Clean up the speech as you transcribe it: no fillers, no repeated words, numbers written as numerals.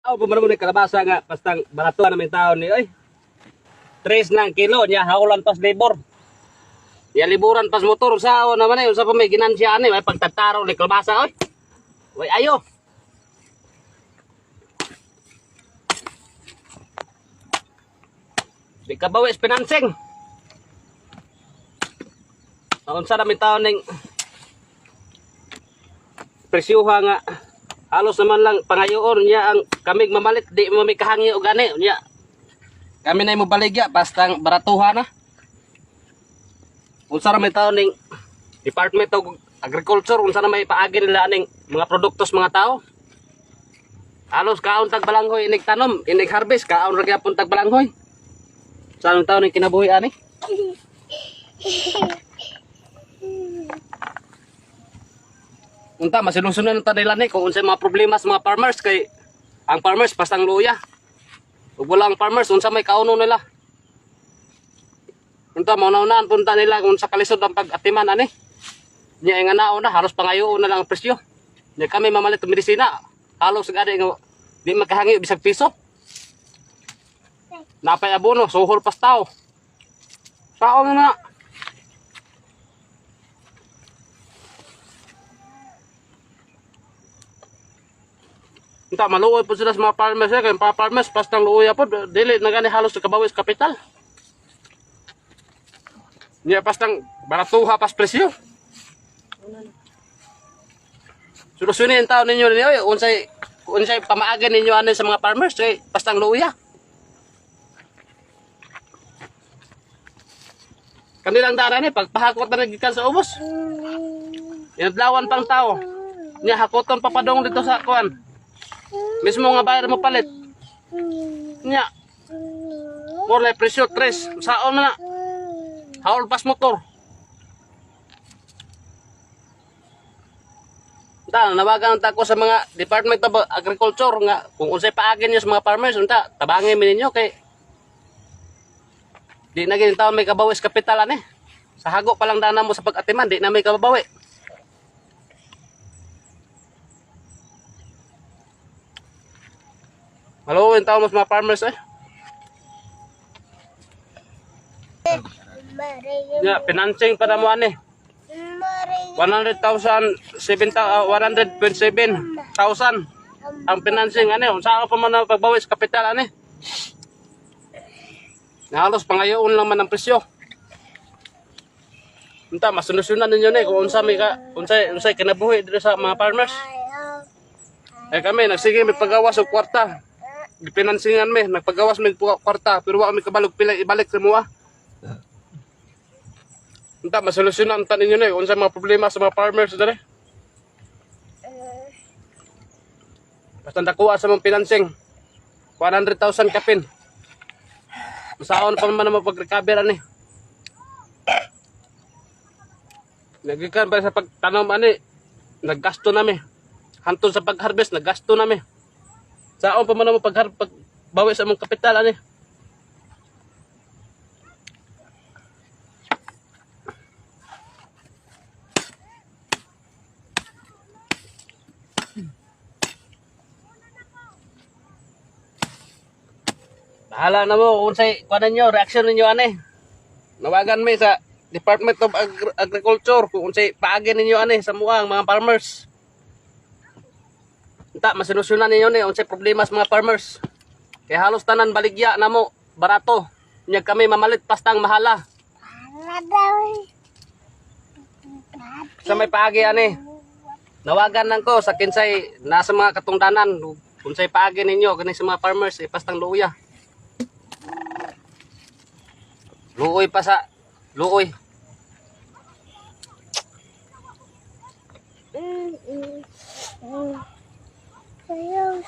Aw pumara ni kalabasa nga pastang baratuan namin taon ni oy. 3 ng kilo niya haulan pas libor. Ya liburan pas motor sao naman ay usa pa may ginansya ani may pagtataro ni kalabasa oy. Way ayo. Di ka bawi financing. Unsa namin taon ning presyuha nga halos naman lang pangayoon niya ang kamig mamalit di mo may kahangi og gani niya. Kami na mo baligya bastang baratuha na. Unsa ra may taon ning Department of Agriculture unsa na may paagi nila ning mga produktos mga tao. Halos kaon tag balanghoy inig tanom, inig harvest kaon ra gyapon tag balanghoy. Sa anong taon ning kinabuhi ani? Unta masilusunan ta nila ni kung unsay mga problema sa mga farmers kay ang farmers pastang luya. Ug wala ang farmers unsa may kauno nila. Unta mauna-unaan punta nila kung sa kalisod ang pag-atiman ani. Nya nga naon na halos pangayoon na lang ang presyo. Nya kami mamalit og medisina halos gani nga di makahangi bisag piso. Napay abono suhol pas tao. Saon na. Unta maluoy po sila sa mga farmers kay mga farmers pastang luoy po dili na gani halos kabawis kapital. Nya pastang baratuha pas presyo. Solusyonin taon ninyo ni oy unsay pamaagan ninyo ani sa mga farmers kay pastang luya. Kanilang dara ni pagpahakot na gikan sa ubos. Inadlawan pang tao. Nya hakoton papadong dito sa kuan. Mismo nga bayar mo palit. Nya. More like presyo 3. Saon na. Haul pas motor. Nawagan ta ko sa mga Department of Agriculture nga kung unsay paagi niyo sa mga farmers unta tabangin mi ninyo kay di na gid taon may kabawis kapital ani. Sa hago pa lang dana mo sa pag-atiman di na may kababawi. Maluwin taon mo sa mga farmers eh. Ya, financing para mo ani. 100,000 100,700 ang financing ani unsa pa man ang pagbawis kapital ani. Halos pangayoon lang man ang presyo. Unta masolusyonan ninyo ni kung unsa may unsay kinabuhi dito sa mga farmers. Eh kami nagsige may pagawas og kwarta. Gipinansingan mi, nagpagawas mi kwarta pero wa mi kabalog pila ibalik sa mua. Unta masolusyonan ta ninyo ni unsa mga problema sa mga farmers dere. Basta nakuha sa mga financing 100,000 kapin. Masaon pa man mapag-recover ani. Nagikan pa sa pagtanom ani, naggasto nami. Hantod sa pag-harvest naggasto nami. Saon pa man mo pagbawi sa among kapital ani. Bahala na mo kung say kuan ninyo reaction ninyo ani. Nawagan mi sa Department of Agriculture kung say paagi ninyo ani sa muang mga farmers. Unta masolusyonan ninyo ni unsay problema sa mga farmers. Kay halos tanan baligya namo barato. Nya kami mamalit pastang mahala. Sa may paagi ani. Nawagan nang ko sa kinsay nasa mga katungdanan unsay paagi ninyo kani sa mga farmers pastang luya. Luoy pa sa luoy. Sayaw.